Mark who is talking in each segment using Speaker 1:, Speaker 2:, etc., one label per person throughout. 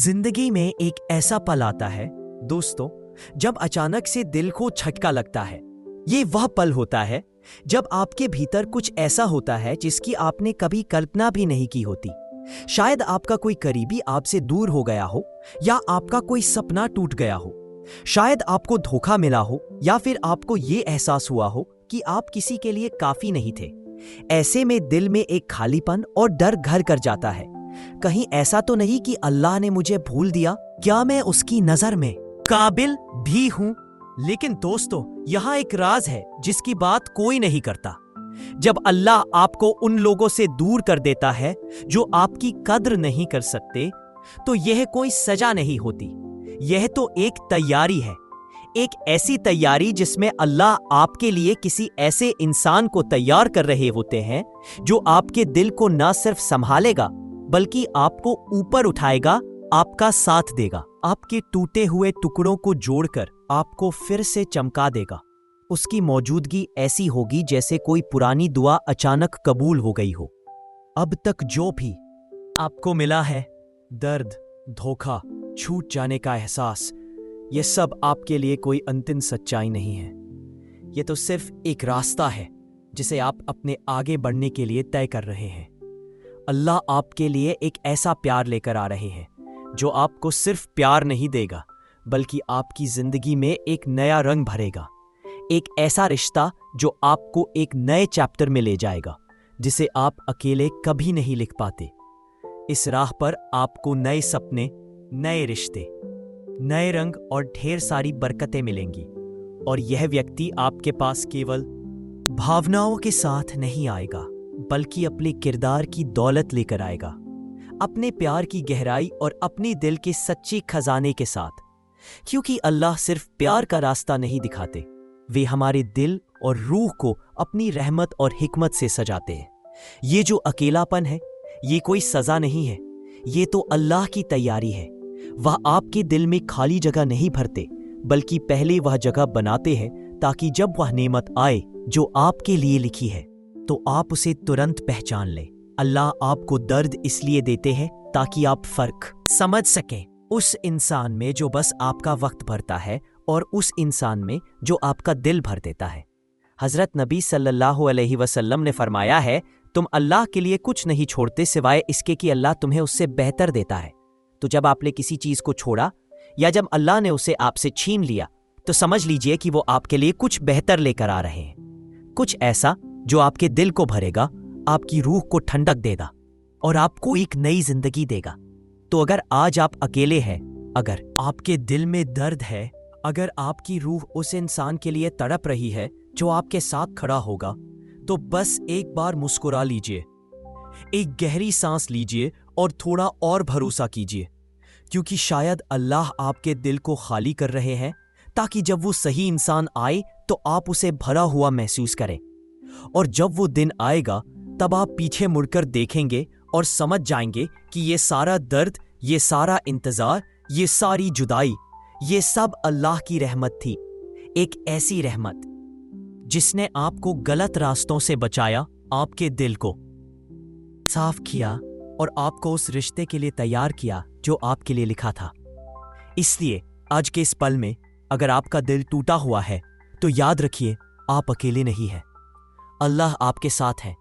Speaker 1: जिंदगी में एक ऐसा पल आता है दोस्तों, जब अचानक से दिल को झटका लगता है। ये वह पल होता है जब आपके भीतर कुछ ऐसा होता है जिसकी आपने कभी कल्पना भी नहीं की होती। शायद आपका कोई करीबी आपसे दूर हो गया हो, या आपका कोई सपना टूट गया हो। शायद आपको धोखा मिला हो, या फिर आपको ये एहसास हुआ हो कि आप किसी के लिए काफी नहीं थे। ऐसे में दिल में एक खालीपन और डर घर कर जाता है। कहीं ऐसा तो नहीं कि अल्लाह ने मुझे भूल दिया? क्या मैं उसकी नजर में काबिल भी हूं? लेकिन दोस्तों, यहां एक राज है जिसकी बात कोई नहीं करता। जब अल्लाह आपको उन लोगों से दूर कर देता है जो आपकी कद्र नहीं कर सकते, तो यह कोई सजा नहीं होती। यह तो एक तैयारी है, एक ऐसी तैयारी जिसमें अल्लाह आपके लिए किसी ऐसे इंसान को तैयार कर रहे होते हैं जो आपके दिल को न सिर्फ संभालेगा बल्कि आपको ऊपर उठाएगा, आपका साथ देगा, आपके टूटे हुए टुकड़ों को जोड़कर आपको फिर से चमका देगा। उसकी मौजूदगी ऐसी होगी जैसे कोई पुरानी दुआ अचानक कबूल हो गई हो। अब तक जो भी आपको मिला है, दर्द, धोखा, छूट जाने का एहसास, यह सब आपके लिए कोई अंतिम सच्चाई नहीं है। यह तो सिर्फ एक रास्ता है जिसे आप अपने आगे बढ़ने के लिए तय कर रहे हैं। अल्लाह आपके लिए एक ऐसा प्यार लेकर आ रहे हैं जो आपको सिर्फ प्यार नहीं देगा बल्कि आपकी जिंदगी में एक नया रंग भरेगा। एक ऐसा रिश्ता जो आपको एक नए चैप्टर में ले जाएगा जिसे आप अकेले कभी नहीं लिख पाते। इस राह पर आपको नए सपने, नए रिश्ते, नए रंग और ढेर सारी बरकतें मिलेंगी। और यह व्यक्ति आपके पास केवल भावनाओं के साथ नहीं आएगा बल्कि अपने किरदार की दौलत लेकर आएगा, अपने प्यार की गहराई और अपने दिल के सच्चे खजाने के साथ। क्योंकि अल्लाह सिर्फ प्यार का रास्ता नहीं दिखाते, वे हमारे दिल और रूह को अपनी रहमत और हिकमत से सजाते हैं। ये जो अकेलापन है, ये कोई सजा नहीं है, ये तो अल्लाह की तैयारी है। वह आपके दिल में खाली जगह नहीं भरते बल्कि पहले वह जगह बनाते हैं ताकि जब वह नेमत आए जो आपके लिए लिखी है तो आप उसे तुरंत पहचान लें। अल्लाह आपको दर्द इसलिए देते हैं ताकि आप फर्क समझ सकें उस इंसान में जो बस आपका वक्त भरता है और उस इंसान में जो आपका दिल भर देता है। हजरत नबी सल्लल्लाहु अलैहि वसल्लम ने फरमाया है, तुम अल्लाह के लिए कुछ नहीं छोड़ते सिवाय इसके कि अल्लाह तुम्हें उससे बेहतर देता है। तो जब आपने किसी चीज को छोड़ा या जब अल्लाह ने उसे आपसे छीन लिया, तो समझ लीजिए कि वो आपके लिए कुछ बेहतर लेकर आ रहे हैं। कुछ ऐसा जो आपके दिल को भरेगा, आपकी रूह को ठंडक देगा और आपको एक नई जिंदगी देगा। तो अगर आज आप अकेले हैं, अगर आपके दिल में दर्द है, अगर आपकी रूह उस इंसान के लिए तड़प रही है जो आपके साथ खड़ा होगा, तो बस एक बार मुस्कुरा लीजिए, एक गहरी सांस लीजिए और थोड़ा और भरोसा कीजिए। क्योंकि शायद अल्लाह आपके दिल को खाली कर रहे हैं ताकि जब वो सही इंसान आए तो आप उसे भरा हुआ महसूस करें। और जब वो दिन आएगा तब आप पीछे मुड़कर देखेंगे और समझ जाएंगे कि ये सारा दर्द, ये सारा इंतजार, ये सारी जुदाई, ये सब अल्लाह की रहमत थी। एक ऐसी रहमत जिसने आपको गलत रास्तों से बचाया, आपके दिल को साफ किया और आपको उस रिश्ते के लिए तैयार किया जो आपके लिए लिखा था। इसलिए आज के इस पल में अगर आपका दिल टूटा हुआ है तो याद रखिए, आप अकेले नहीं हैं। अल्लाह आपके साथ है।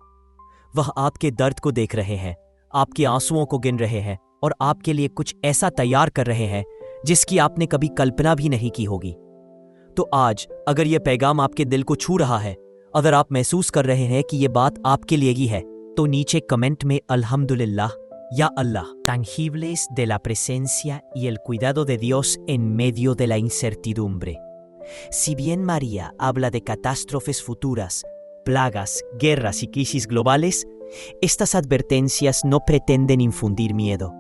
Speaker 1: वह आपके दर्द को देख रहे हैं, आपके आंसुओं को गिन रहे हैं और आपके लिए कुछ ऐसा तैयार कर रहे हैं जिसकी आपने कभी कल्पना भी नहीं की होगी। तो आज अगर यह पैगाम आपके दिल को छू रहा है, अगर आप महसूस कर रहे हैं कि यह बात आपके लिए ही है, तो नीचे कमेंट में अल्हम्दुलिल्लाह या अल्लाह, tangibles de la presencia y el cuidado de Dios en medio de la incertidumbre. Si bien María habla de catástrofes futuras, plagas, guerras y crisis globales, estas advertencias no pretenden infundir miedo.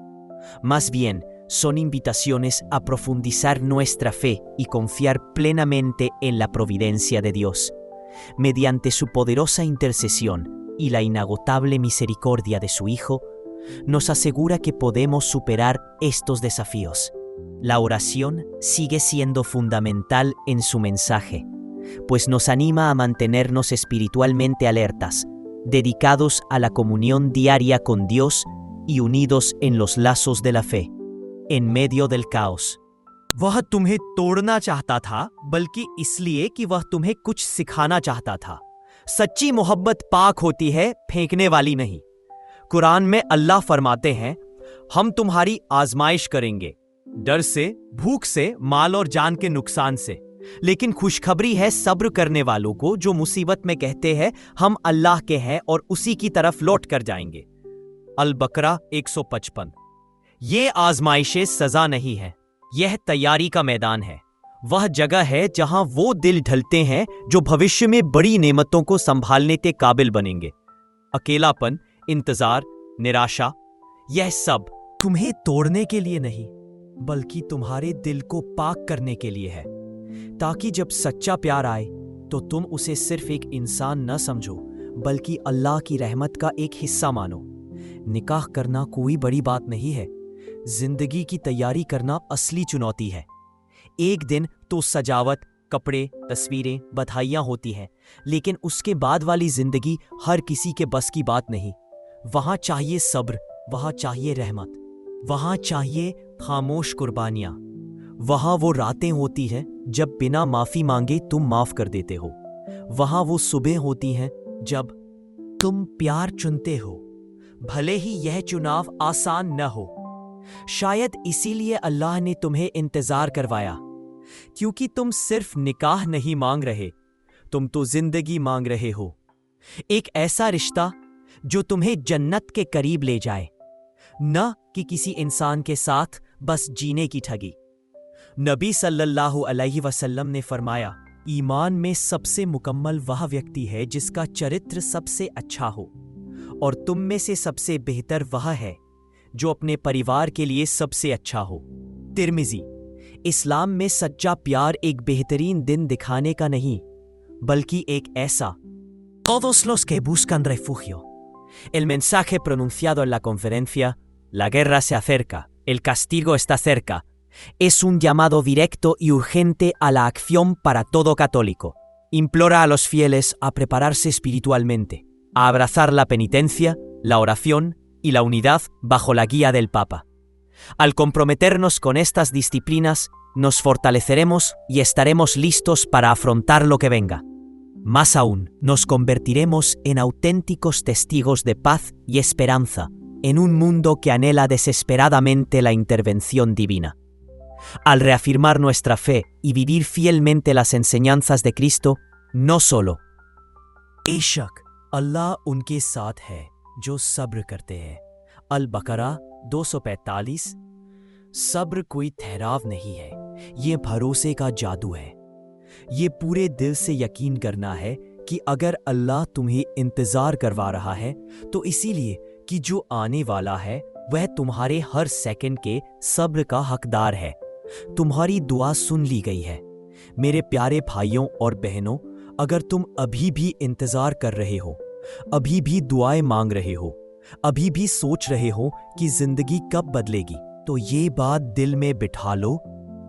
Speaker 1: Más bien, son invitaciones a profundizar nuestra fe y confiar plenamente en la providencia de Dios. Mediante su poderosa intercesión y la inagotable misericordia de su Hijo, nos asegura que podemos superar estos desafíos. La oración sigue siendo fundamental en su mensaje, pues nos anima a mantenernos espiritualmente alertas, dedicados a la comunión diaria con Dios y unidos en los lazos de la fe. en medio del caos. वह तुम्हें तोड़ना चाहता था, बल्कि इसलिए कि वह तुम्हें कुछ सिखाना चाहता था। सच्ची मोहब्बत पाक होती है, फेंकने वाली नहीं। कुरान में अल्लाह फरमाते हैं, हम तुम्हारी आजमाइश करेंगे, डर से, भूख से, माल और जान के नुकसान से। लेकिन खुशखबरी है सब्र करने वालों को, जो मुसीबत में कहते हैं हम अल्लाह के हैं और उसी की तरफ लौट कर जाएंगे। अल बकरा 155। ये आजमाइशें सजा नहीं है, यह तैयारी का मैदान है। वह जगह है जहां वो दिल ढलते हैं जो भविष्य में बड़ी नेमतों को संभालने के काबिल बनेंगे। अकेलापन, इंतजार, निराशा, यह सब तुम्हें तोड़ने के लिए नहीं, बल्कि तुम्हारे दिल को पाक करने के लिए है, ताकि जब सच्चा प्यार आए तो तुम उसे सिर्फ एक इंसान न समझो, बल्कि अल्लाह की रहमत का एक हिस्सा मानो। निकाह करना कोई बड़ी बात नहीं है, जिंदगी की तैयारी करना असली चुनौती है। एक दिन तो सजावट, कपड़े, तस्वीरें, बधाइयां होती हैं, लेकिन उसके बाद वाली जिंदगी हर किसी के बस की बात नहीं। वहां चाहिए सब्र, वहां चाहिए रहमत, वहां चाहिए खामोश कुर्बानियां। वहां वो रातें होती हैं जब बिना माफी मांगे तुम माफ कर देते हो। वहां वो सुबह होती हैं जब तुम प्यार चुनते हो, भले ही यह चुनाव आसान न हो। शायद इसीलिए अल्लाह ने तुम्हें इंतजार करवाया, क्योंकि तुम सिर्फ निकाह नहीं मांग रहे, तुम तो जिंदगी मांग रहे हो। एक ऐसा रिश्ता जो तुम्हें जन्नत के करीब ले जाए, न कि किसी इंसान के साथ बस जीने की ठगी। नबी सल्लल्लाहु अलैहि वसल्लम ने फरमाया, ईमान में सबसे मुकम्मल वह व्यक्ति है जिसका चरित्र सबसे अच्छा हो, और तुम में से सबसे बेहतर वह है जो अपने परिवार के लिए सबसे अच्छा हो। तिर्मिजी। इस्लाम में सच्चा प्यार एक बेहतरीन दिन दिखाने का नहीं, बल्कि एक ऐसा Todos los que buscan refugio. El mensaje pronunciado en la conferencia, la guerra se acerca, el castigo está cerca, es un llamado directo y urgente a la acción para todo católico. Implora a los fieles a prepararse espiritualmente, a abrazar la penitencia, la oración y la unidad bajo la guía del Papa. Al comprometernos con estas disciplinas, nos fortaleceremos y estaremos listos para afrontar lo que venga. Más aún, nos convertiremos en auténticos testigos de paz y esperanza en un mundo que anhela desesperadamente la intervención divina. Al reafirmar nuestra fe y vivir fielmente las enseñanzas de Cristo, no solo बेशक अल्लाह उनके साथ है जो सब्र करते हैं। अल बकरा 245। सब्र कोई ठहराव नहीं है, ये भरोसे का जादू है। ये पूरे दिल से यकीन करना है कि अगर अल्लाह तुम्हें इंतजार करवा रहा है तो इसीलिए कि जो आने वाला है वह तुम्हारे हर सेकंड के सब्र का हकदार है। तुम्हारी दुआ सुन ली गई है। मेरे प्यारे भाइयों और बहनों, अगर तुम अभी भी इंतजार कर रहे हो, अभी भी दुआएं मांग रहे हो, अभी भी सोच रहे हो कि जिंदगी कब बदलेगी, तो ये बात दिल में बिठा लो,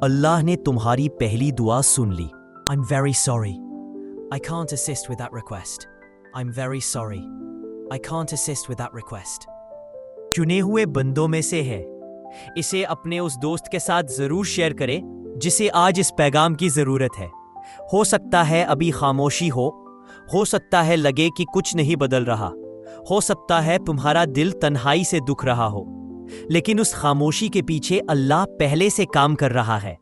Speaker 1: अल्लाह ने तुम्हारी पहली दुआ सुन ली। I'm very sorry. I can't assist with that request. I'm very sorry. I can't assist with that request. चुने हुए बंदों में से है। इसे अपने उस दोस्त के साथ जरूर शेयर करें जिसे आज इस पैगाम की जरूरत है। हो सकता है अभी खामोशी हो सकता है लगे कि कुछ नहीं बदल रहा, हो सकता है तुम्हारा दिल तन्हाई से दुख रहा हो, लेकिन उस खामोशी के पीछे अल्लाह पहले से काम कर रहा है।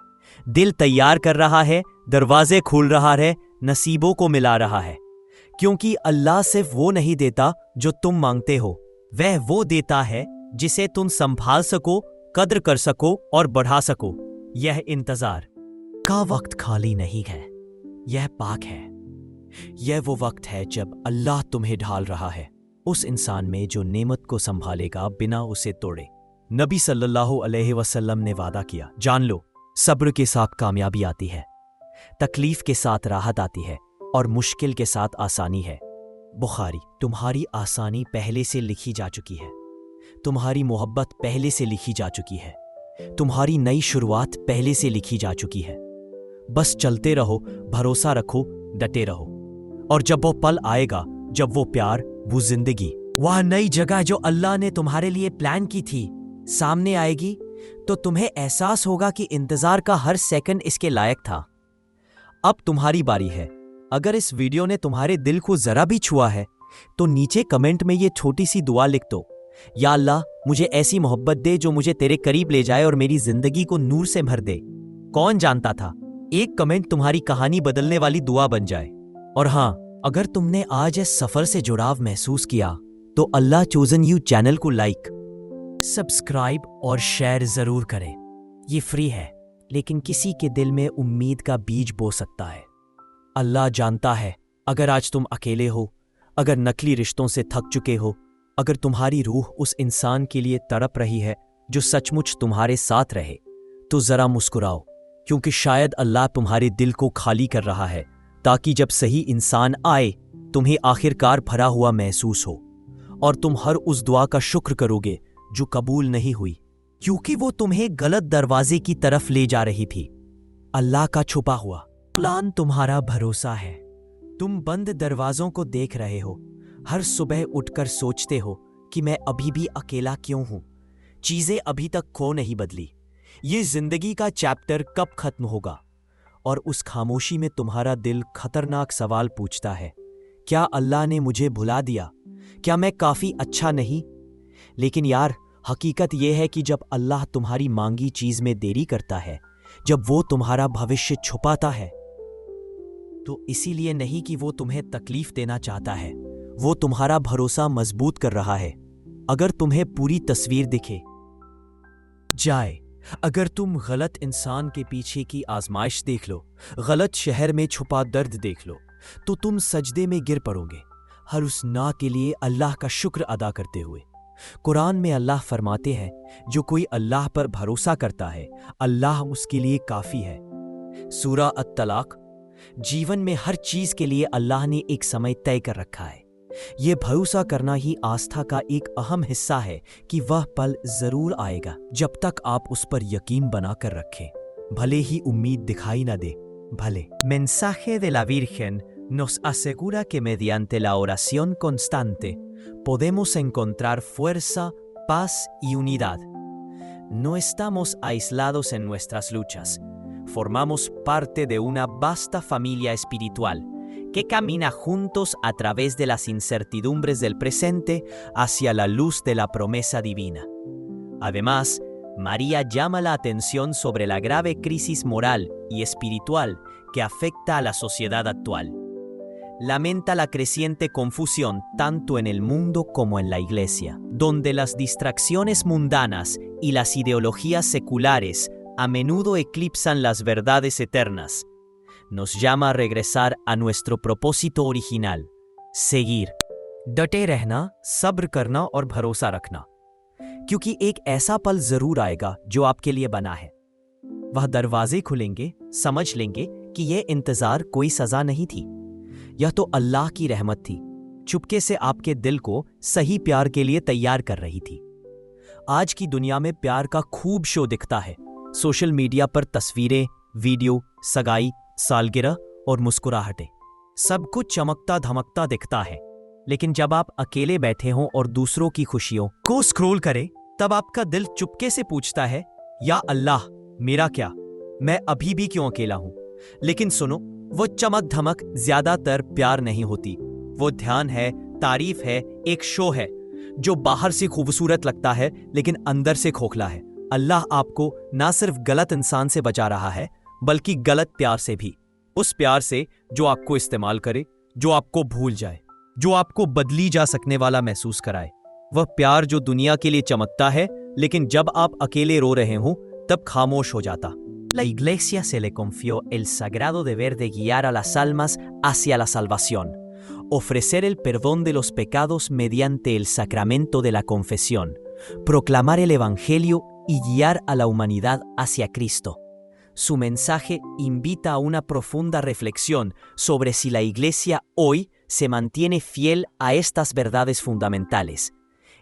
Speaker 1: दिल तैयार कर रहा है, दरवाजे खोल रहा है, नसीबों को मिला रहा है। क्योंकि अल्लाह सिर्फ वो नहीं देता जो तुम मांगते हो, वह वो देता है जिसे तुम संभाल सको, कद्र कर सको और बढ़ा सको। यह इंतजार का वक्त खाली नहीं है, यह पाक है। यह वो वक्त है जब अल्लाह तुम्हें ढाल रहा है उस इंसान में जो नेमत को संभालेगा बिना उसे तोड़े। नबी सल्लल्लाहु अलैहि वसल्लम ने वादा किया, जान लो, सब्र के साथ कामयाबी आती है, तकलीफ के साथ राहत आती है और मुश्किल के साथ आसानी है। बुखारी। तुम्हारी आसानी पहले से लिखी जा चुकी है, तुम्हारी मोहब्बत पहले से लिखी जा चुकी है, तुम्हारी नई शुरुआत पहले से लिखी जा चुकी है। बस चलते रहो, भरोसा रखो, डटे रहो, और जब वो पल आएगा, जब वो प्यार, वो जिंदगी, वह नई जगह जो अल्लाह ने तुम्हारे लिए प्लान की थी सामने आएगी, तो तुम्हें एहसास होगा कि इंतजार का हर सेकंड इसके लायक था। अब तुम्हारी बारी है। अगर इस वीडियो ने तुम्हारे दिल को जरा भी छुआ है तो नीचे कमेंट में ये छोटी सी दुआ लिख दो, या अल्लाह मुझे ऐसी मोहब्बत दे जो मुझे तेरे करीब ले जाए और मेरी जिंदगी को नूर से भर दे। कौन जानता था एक कमेंट तुम्हारी कहानी बदलने वाली दुआ बन जाए। और हाँ, अगर तुमने आज इस सफर से जुड़ाव महसूस किया तो अल्लाह चोजन यू चैनल को लाइक, सब्सक्राइब और शेयर जरूर करें। ये फ्री है, लेकिन किसी के दिल में उम्मीद का बीज बो सकता है। अल्लाह जानता है, अगर आज तुम अकेले हो, अगर नकली रिश्तों से थक चुके हो, अगर तुम्हारी रूह उस इंसान के लिए तड़प रही है जो सचमुच तुम्हारे साथ रहे, तो जरा मुस्कुराओ, क्योंकि शायद अल्लाह तुम्हारे दिल को खाली कर रहा है ताकि जब सही इंसान आए तुम्हें आखिरकार भरा हुआ महसूस हो और तुम हर उस दुआ का शुक्र करोगे जो कबूल नहीं हुई, क्योंकि वो तुम्हें गलत दरवाजे की तरफ ले जा रही थी। अल्लाह का छुपा हुआ प्लान तुम्हारा भरोसा है। तुम बंद दरवाजों को देख रहे हो, हर सुबह उठकर सोचते हो कि मैं अभी भी अकेला क्यों हूं, चीजें अभी तक क्यों नहीं बदली, ये जिंदगी का चैप्टर कब खत्म होगा। और उस खामोशी में तुम्हारा दिल खतरनाक सवाल पूछता है, क्या अल्लाह ने मुझे भुला दिया? क्या मैं काफी अच्छा नहीं? लेकिन यार, हकीकत यह है कि जब अल्लाह तुम्हारी मांगी चीज में देरी करता है, जब वो तुम्हारा भविष्य छुपाता है, तो इसीलिए नहीं कि वो तुम्हें तकलीफ देना चाहता है, वो तुम्हारा भरोसा मजबूत कर रहा है। अगर तुम्हें पूरी तस्वीर दिखे जाए, अगर तुम गलत इंसान के पीछे की आजमाइश देख लो, गलत शहर में छुपा दर्द देख लो, तो तुम सजदे में गिर पड़ोगे, हर उस ना के लिए अल्लाह का शुक्र अदा करते हुए। कुरान में अल्लाह फरमाते हैं, जो कोई अल्लाह पर भरोसा करता है, अल्लाह उसके लिए काफी है। सूरा अत-तलाक। जीवन में हर चीज के लिए अल्लाह ने एक समय तय कर रखा है। यह भरोसा करना ही आस्था का एक अहम हिस्सा है कि वह पल जरूर आएगा। जब तक आप उस पर यकीन बनाकर रखें, भले ही उम्मीद दिखाई ना दे, भले। Mensaje de la Virgen nos asegura que mediante la oración constante podemos encontrar fuerza, paz y unidad. No estamos aislados en nuestras luchas. Formamos parte de una vasta familia espiritual que camina juntos a través de las incertidumbres del presente hacia la luz de la promesa divina. Además, María llama la atención sobre la grave crisis moral y espiritual que afecta a la sociedad actual. Lamenta la creciente confusión tanto en el mundo como en la Iglesia, donde las distracciones mundanas y las ideologías seculares a menudo eclipsan las verdades eternas. Nos llama a regresar a nuestro propósito original, seguir. डटे रहना, सब्र करना और भरोसा रखना, क्योंकि एक ऐसा पल जरूर आएगा जो आपके लिए बना है। वह दरवाजे खुलेंगे, समझ लेंगे कि यह इंतजार कोई सजा नहीं थी, यह तो अल्लाह की रहमत थी, चुपके से आपके दिल को सही प्यार के लिए तैयार कर रही थी। आज की दुनिया में प्यार का खूब शो दिखता है। सोशल मीडिया पर तस्वीरें, वीडियो, सगाई, सालगिरह और मुस्कुराहटें, सब कुछ चमकता धमकता दिखता है। लेकिन जब आप अकेले बैठे हों और दूसरों की खुशियों को स्क्रॉल करें, तब आपका दिल चुपके से पूछता है, या अल्लाह, मेरा क्या? मैं अभी भी क्यों अकेला हूं? लेकिन सुनो, वो चमक धमक ज्यादातर प्यार नहीं होती। वो ध्यान है, तारीफ है, एक शो है जो बाहर से खूबसूरत लगता है लेकिन अंदर से खोखला है। अल्लाह आपको ना सिर्फ गलत इंसान से बचा रहा है, बल्कि गलत प्यार से भी। उस प्यार से जो आपको इस्तेमाल करे, जो आपको भूल जाए, जो आपको बदली जा सकने वाला महसूस कराए। वह प्यार जो दुनिया के लिए चमकता है, लेकिन जब आप अकेले रो रहे हो तब खामोश हो जाता। La Iglesia se le confió el sagrado deber de guiar a las almas hacia la salvación, ofrecer el perdón de los pecados mediante el sacramento de la confesión, proclamar el Evangelio y guiar a la humanidad hacia Cristo. Su mensaje invita a una profunda reflexión sobre si la Iglesia hoy se mantiene fiel a estas verdades fundamentales,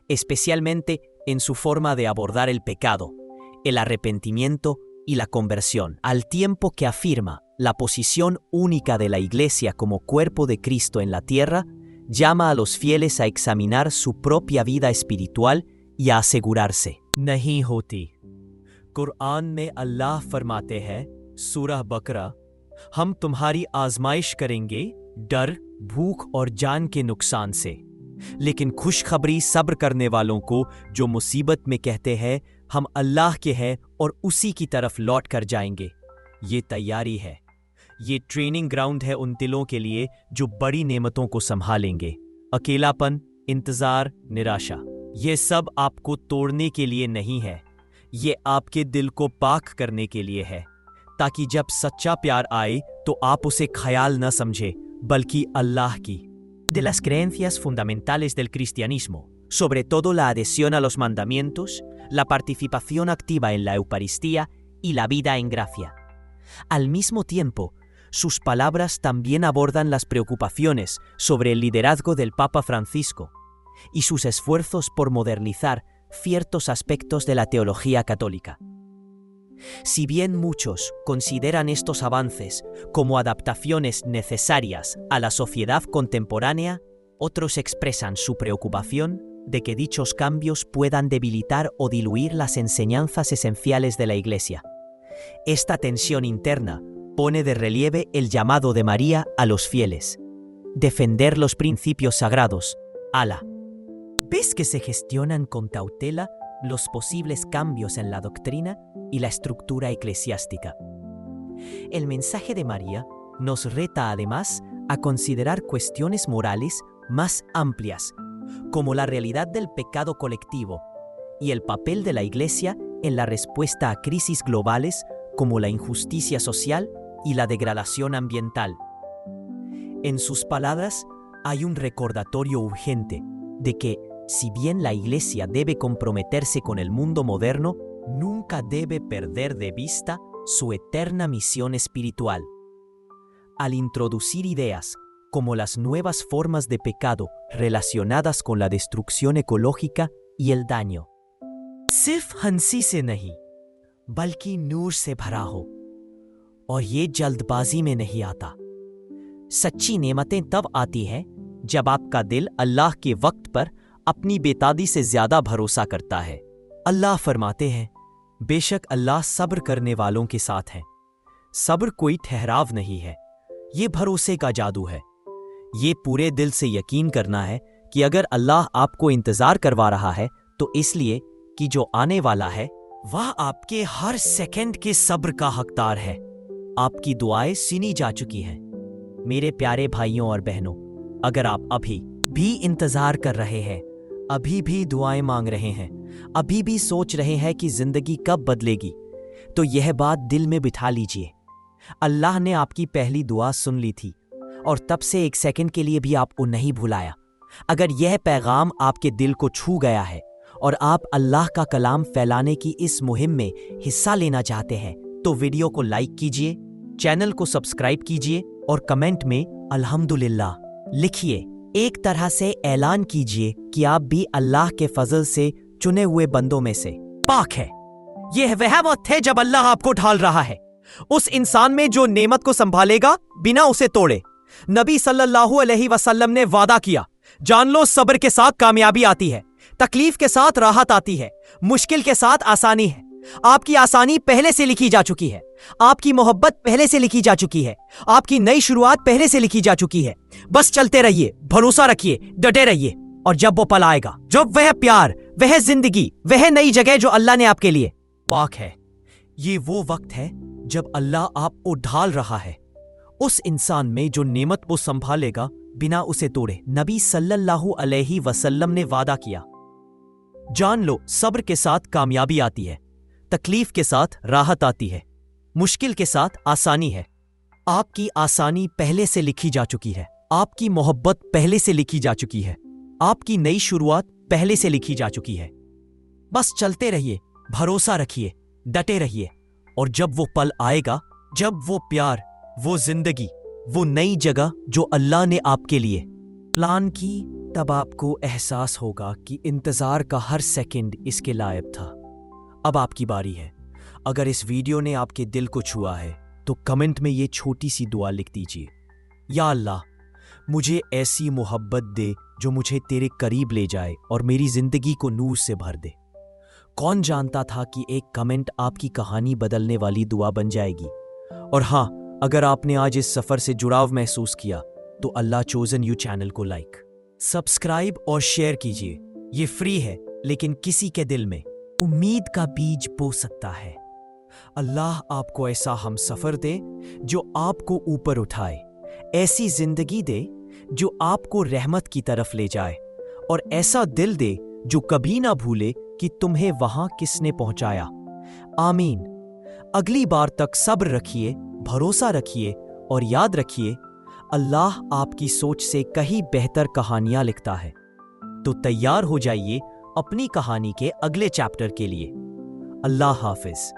Speaker 1: especialmente en su forma de abordar el pecado, el arrepentimiento y la conversión, al tiempo que afirma la posición única de la Iglesia como cuerpo de Cristo en la tierra. Llama a los fieles a examinar su propia vida espiritual y a asegurarse नहीं होती। कुरान में अल्लाह फरमाते हैं, सूरह बकरा, हम तुम्हारी आजमाइश करेंगे डर, भूख और जान के नुकसान से, लेकिन खुशखबरी सब्र करने वालों को जो मुसीबत में कहते हैं हम अल्लाह के हैं और उसी की तरफ लौट कर जाएंगे। ये तैयारी है, ये ट्रेनिंग ग्राउंड है उन दिलों के लिए जो बड़ी नेमतों को संभालेंगे। अकेलापन, इंतजार, निराशा, ये सब आपको तोड़ने के लिए नहीं है, ये आपके दिल को पाक करने के लिए है, ताकि जब सच्चा प्यार आए तो आप उसे ख्याल न समझे बल्कि अल्लाह की। De las creencias fundamentales del cristianismo, sobre todo la adhesión a los mandamientos, la participación activa en la Eucaristía y la vida en gracia. Al mismo tiempo, sus palabras también abordan las preocupaciones sobre el liderazgo del Papa Francisco y sus esfuerzos por modernizar ciertos aspectos de la teología católica. Si bien muchos consideran estos avances como adaptaciones necesarias a la sociedad contemporánea, otros expresan su preocupación de que dichos cambios puedan debilitar o diluir las enseñanzas esenciales de la Iglesia. Esta tensión interna pone de relieve el llamado de María a los fieles: defender los principios sagrados. Ala. ¿Ves que se gestionan con cautela los posibles cambios en la doctrina y la estructura eclesiástica? El mensaje de María nos reta además a considerar cuestiones morales más amplias, como la realidad del pecado colectivo y el papel de la Iglesia en la respuesta a crisis globales como la injusticia social y la degradación ambiental. En sus palabras hay un recordatorio urgente de que, si bien la Iglesia debe comprometerse con el mundo moderno, nunca debe perder de vista su eterna misión espiritual. Al introducir ideas como las nuevas formas de pecado relacionadas con la destrucción ecológica y el daño, सिर्फ हंसी से नहीं बल्कि नूर से भरा हो, और ये जल्दबाजी में नहीं आता। सच्ची नेमतें तब आती हैं जब आपका दिल अल्लाह के वक्त पर अपनी बेतादी से ज्यादा भरोसा करता है। अल्लाह फरमाते हैं, बेशक अल्लाह सब्र करने वालों के साथ है। सब्र कोई ठहराव नहीं है, ये भरोसे का जादू है। ये पूरे दिल से यकीन करना है कि अगर अल्लाह आपको इंतजार करवा रहा है तो इसलिए कि जो आने वाला है वह आपके हर सेकंड के सब्र का हकदार है। आपकी दुआएं सुनी जा चुकी हैं। मेरे प्यारे भाइयों और बहनों, अगर आप अभी भी इंतजार कर रहे हैं, अभी भी दुआएं मांग रहे हैं, अभी भी सोच रहे हैं कि जिंदगी कब बदलेगी, तो यह बात दिल में बिठा लीजिए। अल्लाह ने आपकी पहली दुआ सुन ली थी और तब से एक सेकंड के लिए भी आपको नहीं भुलाया। अगर यह पैगाम आपके दिल को छू गया है और आप अल्लाह का कलाम फैलाने की इस मुहिम में हिस्सा लेना चाहते हैं, तो वीडियो को लाइक कीजिए, चैनल को सब्सक्राइब कीजिए और कमेंट में अल्हम्दुलिल्लाह लिखिए। एक तरह से ऐलान कीजिए कि आप भी अल्लाह के फजल से चुने हुए बंदों में से पाक है। यह वह वक्त है जब अल्लाह आपको ढाल रहा है उस इंसान में जो नेमत को संभालेगा बिना उसे तोड़े। नबी सल्लल्लाहु अलैहि वसल्लम ने वादा किया, जान लो सब्र के साथ कामयाबी आती है, तकलीफ के साथ राहत आती है, मुश्किल के साथ आसानी है। आपकी आसानी पहले से लिखी जा चुकी है, आपकी मोहब्बत पहले से लिखी जा चुकी है, आपकी नई शुरुआत पहले से लिखी जा चुकी है। बस चलते रहिए, भरोसा रखिए, डटे रहिए, और जब वो पल आएगा, जब वह प्यार, वह जिंदगी, वह नई जगह जो अल्लाह ने आपके लिए पाक है, ये वो वक्त है जब अल्लाह आपको ढाल रहा है उस इंसान में जो नेमत वो संभालेगा बिना उसे तोड़े। नबी सल्लल्लाहु अलैहि वसल्लम ने वादा किया, जान लो सब्र के साथ कामयाबी आती है, तकलीफ के साथ राहत आती है, मुश्किल के साथ आसानी है। आपकी आसानी पहले से लिखी जा चुकी है, आपकी मोहब्बत पहले से लिखी जा चुकी है, आपकी नई शुरुआत पहले से लिखी जा चुकी है। बस चलते रहिए, भरोसा रखिए, डटे रहिए, और जब वो पल आएगा, जब वो प्यार, वो जिंदगी, वो नई जगह जो अल्लाह ने आपके लिए प्लान की, तब आपको एहसास होगा कि इंतजार का हर सेकंड इसके लायक था। अब आपकी बारी है। अगर इस वीडियो ने आपके दिल को छुआ है तो कमेंट में ये छोटी सी दुआ लिख दीजिए, या अल्लाह मुझे ऐसी मोहब्बत दे जो मुझे तेरे करीब ले जाए और मेरी जिंदगी को नूर से भर दे। कौन जानता था कि एक कमेंट आपकी कहानी बदलने वाली दुआ बन जाएगी। और हाँ, अगर आपने आज इस सफर से जुड़ाव महसूस किया तो अल्लाह चोजन यू चैनल को लाइक, सब्सक्राइब और शेयर कीजिए। ये फ्री है, लेकिन किसी के दिल में उम्मीद का बीज बो सकता है। अल्लाह आपको ऐसा हम सफर दे जो आपको ऊपर उठाए, ऐसी जिंदगी दे जो आपको रहमत की तरफ ले जाए, और ऐसा दिल दे जो कभी ना भूले कि तुम्हें वहां किसने पहुंचाया। आमीन। अगली बार तक सब्र रखिए, भरोसा रखिए और याद रखिए, अल्लाह आपकी सोच से कहीं बेहतर कहानियां लिखता है। तो तैयार हो जाइए अपनी कहानी के अगले चैप्टर के लिए। अल्लाह हाफिज।